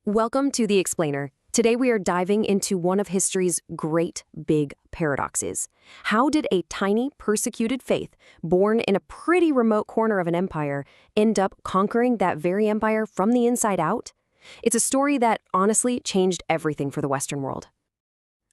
Welcome to The Explainer. Today we are diving into one of history's great big paradoxes. How did a tiny, persecuted faith, born in a pretty remote corner of an empire, end up conquering that very empire from the inside out? It's a story that honestly changed everything for the Western world.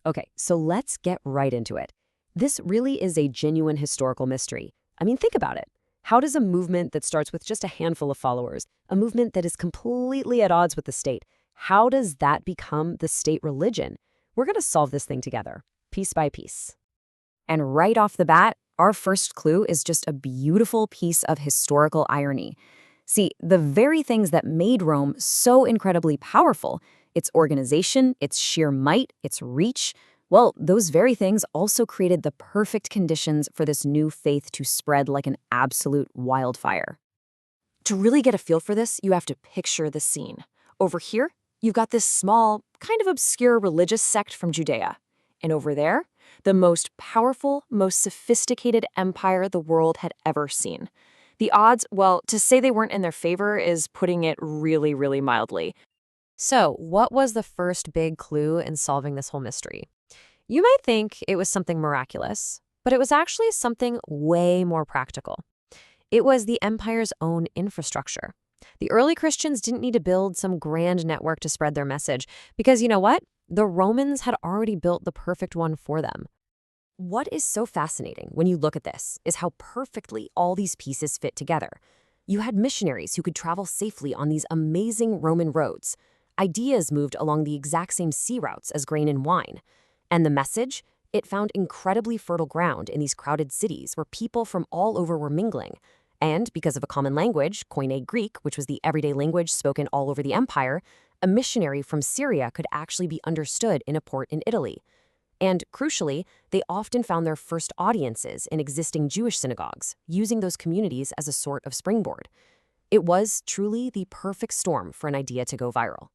Okay, so let's get right into it. This really is a genuine historical mystery. I mean, think about it. How does a movement that starts with just a handful of followers, a movement that is completely at odds with the state, how does that become the state religion? We're going to solve this thing together, piece by piece. And right off the bat, our first clue is just a beautiful piece of historical irony. See, the very things that made Rome so incredibly powerful, its organization, its sheer might, its reach, well, those very things also created the perfect conditions for this new faith to spread like an absolute wildfire. To really get a feel for this, you have to picture the scene. Over here, you've got this small, kind of obscure religious sect from Judea. And over there, the most powerful, most sophisticated empire the world had ever seen. The odds, well, to say they weren't in their favor is putting it really, really mildly. So, what was the first big clue in solving this whole mystery? You might think it was something miraculous, but it was actually something way more practical. It was the empire's own infrastructure. The early Christians didn't need to build some grand network to spread their message, because you know what? The Romans had already built the perfect one for them. What is so fascinating when you look at this is how perfectly all these pieces fit together. You had missionaries who could travel safely on these amazing Roman roads. Ideas moved along the exact same sea routes as grain and wine. And the message? It found incredibly fertile ground in these crowded cities where people from all over were mingling. And because of a common language, Koine Greek, which was the everyday language spoken all over the empire, a missionary from Syria could actually be understood in a port in Italy. And crucially, they often found their first audiences in existing Jewish synagogues, using those communities as a sort of springboard. It was truly the perfect storm for an idea to go viral.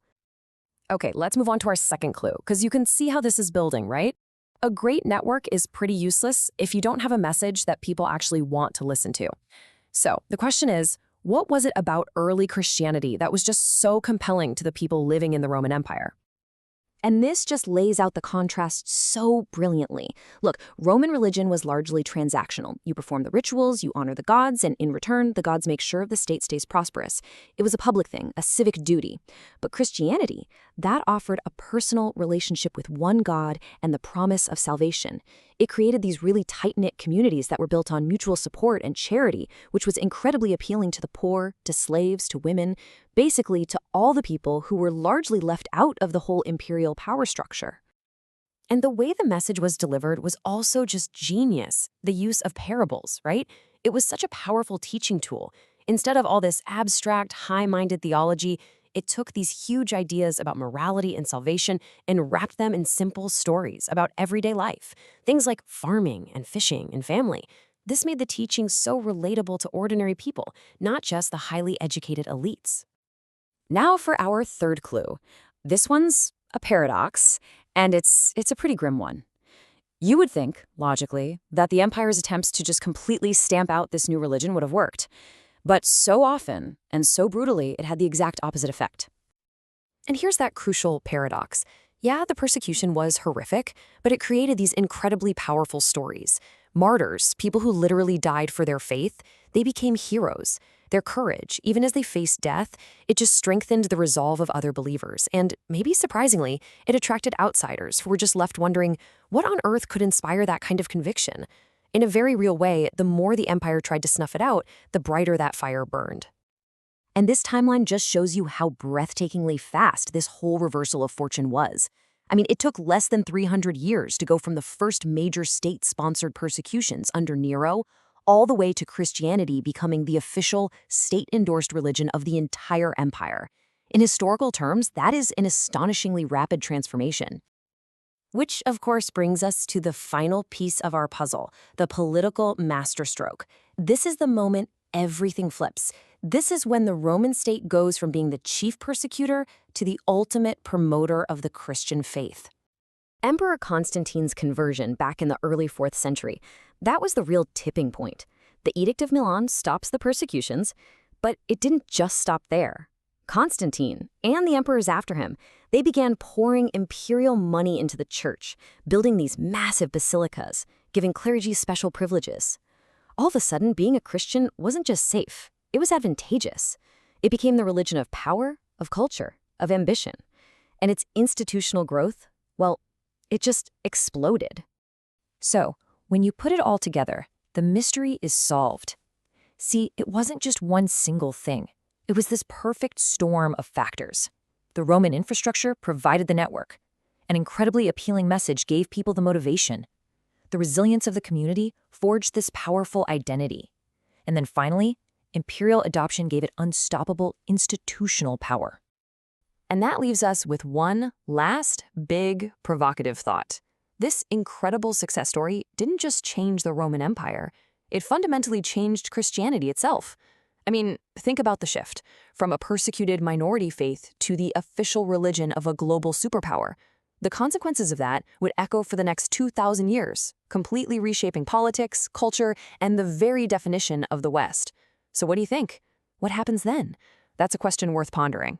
Okay, let's move on to our second clue, because you can see how this is building, right? A great network is pretty useless if you don't have a message that people actually want to listen to. So the question is, what was it about early Christianity that was just so compelling to the people living in the Roman Empire? And this just lays out the contrast so brilliantly. Look, Roman religion was largely transactional. You perform the rituals, you honor the gods, and in return, the gods make sure the state stays prosperous. It was a public thing, a civic duty. But Christianity, that offered a personal relationship with one God and the promise of salvation. It created these really tight-knit communities that were built on mutual support and charity, which was incredibly appealing to the poor, to slaves, to women, basically to all the people who were largely left out of the whole imperial power structure. And the way the message was delivered was also just genius, the use of parables, right? It was such a powerful teaching tool. Instead of all this abstract, high-minded theology, it took these huge ideas about morality and salvation and wrapped them in simple stories about everyday life, things like farming and fishing and family. This made the teaching so relatable to ordinary people, not just the highly educated elites. Now for our third clue. This one's a paradox, and it's a pretty grim one. You would think, logically, that the empire's attempts to just completely stamp out this new religion would have worked. But so often, and so brutally, it had the exact opposite effect. And here's that crucial paradox. Yeah, the persecution was horrific, but it created these incredibly powerful stories. Martyrs, people who literally died for their faith, they became heroes. Their courage, even as they faced death, it just strengthened the resolve of other believers. And maybe surprisingly, it attracted outsiders who were just left wondering, what on earth could inspire that kind of conviction? In a very real way, the more the empire tried to snuff it out, the brighter that fire burned. And this timeline just shows you how breathtakingly fast this whole reversal of fortune was. I mean, it took less than 300 years to go from the first major state-sponsored persecutions under Nero all the way to Christianity becoming the official, state-endorsed religion of the entire empire. In historical terms, that is an astonishingly rapid transformation. Which, of course, brings us to the final piece of our puzzle, the political masterstroke. This is the moment everything flips. This is when the Roman state goes from being the chief persecutor to the ultimate promoter of the Christian faith. Emperor Constantine's conversion back in the early 4th century, that was the real tipping point. The Edict of Milan stops the persecutions, but it didn't just stop there. Constantine and the emperors after him, they began pouring imperial money into the church, building these massive basilicas, giving clergy special privileges. All of a sudden, being a Christian wasn't just safe, it was advantageous. It became the religion of power, of culture, of ambition. And its institutional growth, well, it just exploded. So, when you put it all together, the mystery is solved. See, it wasn't just one single thing. It was this perfect storm of factors. The Roman infrastructure provided the network. An incredibly appealing message gave people the motivation. The resilience of the community forged this powerful identity. And then finally, imperial adoption gave it unstoppable institutional power. And that leaves us with one last, big, provocative thought. This incredible success story didn't just change the Roman Empire, it fundamentally changed Christianity itself. I mean, think about the shift from a persecuted minority faith to the official religion of a global superpower. The consequences of that would echo for the next 2,000 years, completely reshaping politics, culture, and the very definition of the West. So what do you think? What happens then? That's a question worth pondering.